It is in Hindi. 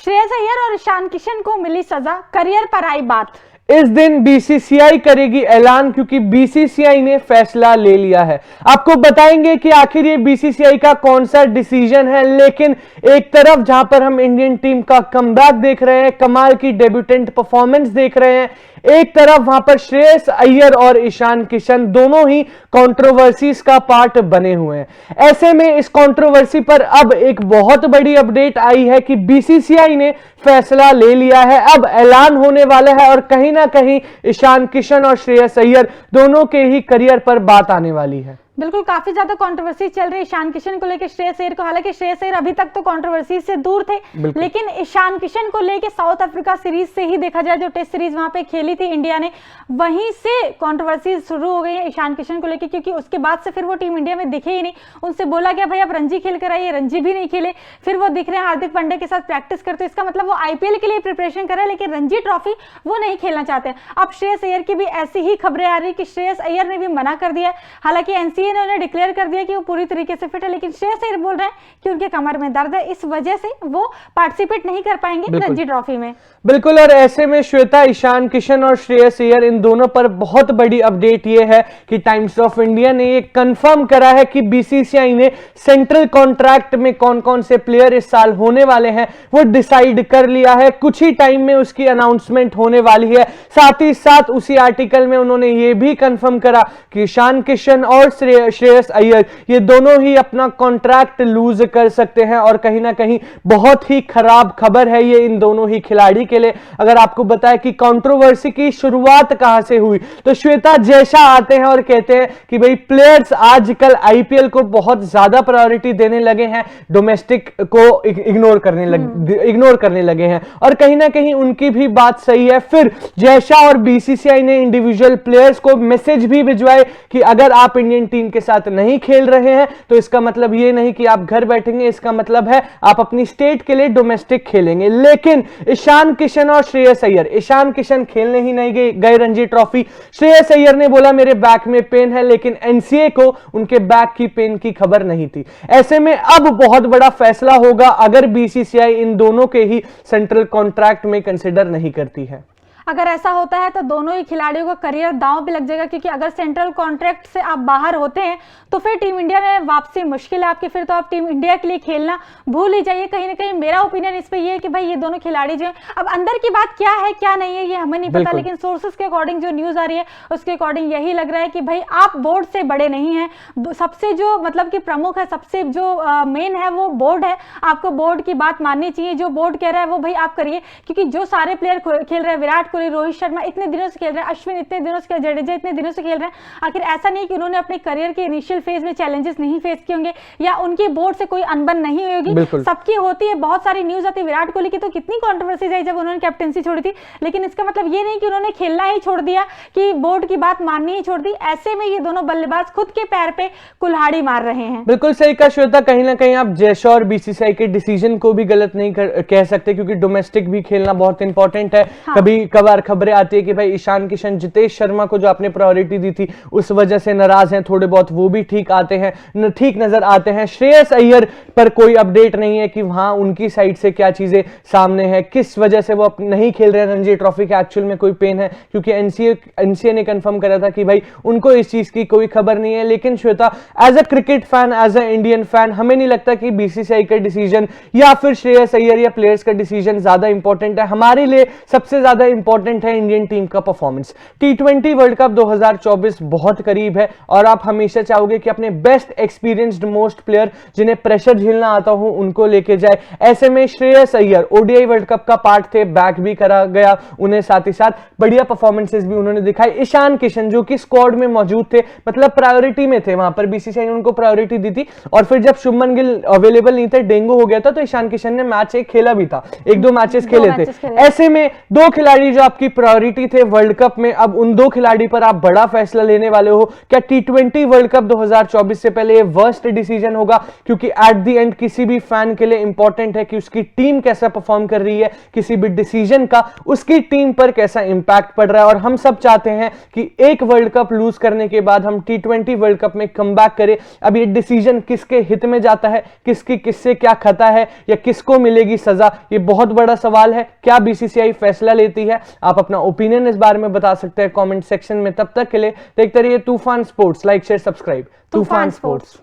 श्रेयस अय्यर और ईशान किशन को मिली सजा, करियर पर आई बात। इस दिन बीसीसीआई करेगी ऐलान, क्योंकि बीसीसीआई ने फैसला ले लिया है। आपको बताएंगे कि आखिर ये बीसीसीआई का कौन सा डिसीजन है। लेकिन एक तरफ जहां पर हम इंडियन टीम का कमबैक देख रहे हैं, कमाल की डेब्यूटेंट परफॉर्मेंस देख रहे हैं, एक तरफ वहां पर श्रेयस अय्यर और ईशान किशन दोनों ही कंट्रोवर्सीज का पार्ट बने हुए हैं। ऐसे में इस कंट्रोवर्सी पर अब एक बहुत बड़ी अपडेट आई है कि बीसीसीआई ने फैसला ले लिया है, अब ऐलान होने वाला है और कहीं ना कहीं ईशान किशन और श्रेयस अय्यर दोनों के ही करियर पर बात आने वाली है। बिल्कुल, काफी ज्यादा कंट्रोवर्सी चल रही है ईशान किशन को लेकर, श्रेयस अय्यर को। हालांकि श्रेयस अय्यर अभी तक तो कंट्रोवर्सी से दूर थे, लेकिन ईशान किशन को लेकर साउथ अफ्रीका सीरीज से ही देखा जाए, जो टेस्ट सीरीज वहां पे खेली थी इंडिया ने, वहीं से कंट्रोवर्सी शुरू हो गई है ईशान किशन को लेकर, क्योंकि उसके बाद से फिर वो टीम इंडिया में दिखे ही नहीं। उनसे बोला गया भाई आप रणजी खेल कर आइए, रणजी भी नहीं खेले। फिर वो दिख रहे हैं हार्दिक पांड्या के साथ प्रैक्टिस करते, इसका मतलब वो आईपीएल के लिए प्रिपरेशन कर रहे हैं, लेकिन रणजी ट्रॉफी वो नहीं खेलना चाहते। अब श्रेयस अय्यर की भी ऐसी ही खबरें आ रही कि श्रेयस अय्यर ने भी मना कर दिया। हालांकि एनसीए ने उन्हें डिक्लेयर कर दिया कि वो पूरी तरीके से फिट है, लेकिन श्रेयस अय्यर बोल रहे हैं कि उनके कमर में दर्द है, इस वजह से वो पार्टिसिपेट नहीं कर पाएंगे रणजी ट्रॉफी में। बिल्कुल, और ऐसे में श्वेता, ईशान किशन और श्रेयस अय्यर, इन दोनों पर बहुत बड़ी अपडेट ये है कि टाइम्स ऑफ इंडिया ने ये कंफर्म करा है कि बीसीसीआई ने सेंट्रल कॉन्ट्रैक्ट में कौन कौन से प्लेयर इस साल होने वाले हैं वो डिसाइड कर लिया है। कुछ ही टाइम में उसकी अनाउंसमेंट होने वाली है। साथ ही साथ उसी आर्टिकल में उन्होंने ये भी कंफर्म करा कि ईशान किशन और श्रेयस अय्यर ये दोनों ही अपना कॉन्ट्रैक्ट लूज कर सकते हैं, और कहीं ना कहीं बहुत ही खराब खबर है ये इन दोनों ही खिलाड़ी के लिए। अगर आपको बताया कि कंट्रोवर्सी की शुरुआत कहां से हुई, तो श्वेता जैसा आते हैं और कहते हैं कि भाई प्लेयर्स आजकल आईपीएल को बहुत ज्यादा प्रायोरिटी देने लगे हैं, डोमेस्टिक को इग्नोर करने लगे हैं, और कहीं ना कहीं उनकी भी बात सही है। फिर जैसा और बीसीसीआई ने इंडिविजुअल प्लेयर्स को मैसेज भी भिजवाए कि अगर आप इंडियन टीम के साथ नहीं खेल रहे हैं तो इसका मतलब ये नहीं कि आप घर बैठेंगे, इसका मतलब है आप अपनी स्टेट के लिए डोमेस्टिक खेलेंगे। लेकिन ईशान किशन और श्रेयस अय्यर, ईशान किशन खेलने ही नहीं गए रणजी ट्रॉफी। श्रेयस अय्यर ने बोला मेरे बैक में पेन है, लेकिन एनसीए को उनके बैक की पेन की खबर नहीं थी। ऐसे में अब बहुत बड़ा फैसला होगा अगर बीसीसीआई इन दोनों के ही सेंट्रल कॉन्ट्रैक्ट में कंसिडर नहीं करती है। अगर ऐसा होता है तो दोनों ही खिलाड़ियों का करियर दांव पे लग जाएगा, क्योंकि अगर सेंट्रल कॉन्ट्रैक्ट से आप बाहर होते हैं तो फिर टीम इंडिया में वापसी मुश्किल है आपकी, फिर तो आप टीम इंडिया के लिए खेलना भूल ही जाइए। कहीं ना कहीं मेरा ओपिनियन इस पे ये है कि भाई ये दोनों खिलाड़ी जो है, अब अंदर की बात क्या है क्या नहीं है ये हमें नहीं पता, लेकिन सोर्सेस के अकॉर्डिंग जो न्यूज आ रही है उसके अकॉर्डिंग यही लग रहा है कि भाई आप बोर्ड से बड़े नहीं है, सबसे जो मतलब कि प्रमुख है, सबसे जो मेन है वो बोर्ड है। आपको बोर्ड की बात माननी चाहिए, जो बोर्ड कह रहा है वो भाई आप करिए, क्योंकि जो सारे प्लेयर खेल रहे हैं, विराट कोहली, रोहित शर्मा इतने दिनों से खेल रहे हैं, अश्विन इतने दिनों से, जडेजा इतने दिनों से खेल रहे हैं, आखिर ऐसा नहीं कि उन्होंने अपने करियर के इनिशियल फेज में चैलेंजेस नहीं फेस किए होंगे या उनकी बोर्ड से कोई अनबन नहीं हुई होगी, सबकी होती है। बहुत सारी न्यूज आती है, विराट कोहली की तो कितनी कंट्रोवर्सीज आई जब उन्होंने कैप्टेंसी छोड़ी थी, लेकिन इसका मतलब ये नहीं कि उन्होंने खेलना ही छोड़ दिया, कि बोर्ड की बात माननी ही छोड़ दी। ऐसे में ये दोनों बल्लेबाज खुद के पैर पे कुल्हाड़ी मार रहे हैं। बिल्कुल सही कहा श्वेता, कहीं ना कहीं आप जैशा और बीसीसीआई के डिसीजन को भी गलत नहीं कह सकते, क्योंकि डोमेस्टिक भी खेलना बहुत इंपॉर्टेंट है। हाँ। कभी कभार खबरें आती है कि भाई ईशान किशन जितेश शर्मा को जो आपने प्रायोरिटी दी थी उस वजह से नाराज हैं, थोड़े बहुत वो भी ठीक नजर आते हैं। श्रेयस अय्यर पर कोई अपडेट नहीं है कि वहां उनकी साइड से क्या चीजें सामने है, किस वजह से वो नहीं खेल रहे हैं रणजी ट्रॉफी के, एक्चुअल में कोई पेन है, क्योंकि एनसीए ने कंफर्म करा था कि भाई उनको इस चीज की कोई खबर नहीं है। लेकिन Shweta, as a cricket fan, as a Indian fan, हमें नहीं लगता कि बीसीसीआई का डिसीजन या फिर श्रेयस अय्यर या प्लेयर्स का डिसीजन ज्यादा इंपॉर्टेंट है। हमारे लिए सबसे ज्यादा इंपॉर्टेंट है इंडियन टीम का परफॉर्मेंस। टी20 वर्ल्ड कप 2024 बहुत करीब है और आप हमेशा चाहोगे कि अपने बेस्ट एक्सपीरियंस्ड मोस्ट प्लेयर जिन्हें प्रेशर झेलना आता हो उनको लेके जाए। ऐसे में Shreyas Iyer ODI world cup का पार्ट थे, बैक भी करा गया उन्हें, साथ ही साथ बढ़िया परफॉर्मेंसेस भी उन्होंने दिखाई। ईशान किशन जो कि स्क्वाड में मौजूद थे, मतलब प्रायोरिटी में थे, वहां पर बीसीसीआई ने उनको प्रायोरिटी दी थी, और फिर जब शुभमन गिल अवेलेबल नहीं थे, डेंगू हो गया था, तो ईशान किशन ने मैच एक खेला भी था, एक दो मैचेस खेले थे। ऐसे में दो खिलाड़ी जो जो आपकी प्रायोरिटी थे वर्ल्ड कप में, अब उन दो खिलाड़ी पर आप बड़ा फैसला लेने वाले हो। क्या T20 वर्ल्ड कप 2024 से पहले ये वर्स्ट डिसीजन होगा? क्योंकि एट द एंड किसी भी फैन के लिए इंपॉर्टेंट है कि उसकी टीम कैसा परफॉर्म कर रही है, किसी भी डिसीजन का उसकी टीम पर कैसा इंपैक्ट पड़ रहा है। और हम सब चाहते हैं कि एक वर्ल्ड कप लूज करने के बाद हम T20 वर्ल्ड कप में कमबैक करें। अब ये डिसीजन किसके हित में जाता है, किसकी किससे क्या खता है, या किसको मिलेगी सजा, ये बहुत बड़ा सवाल है। क्या बीसीसीआई फैसला लेती है? आप अपना ओपिनियन इस बारे में बता सकते हैं कमेंट सेक्शन में। तब तक के लिए देखते रहिए तूफान स्पोर्ट्स। Like share subscribe. तूफान स्पोर्ट्स।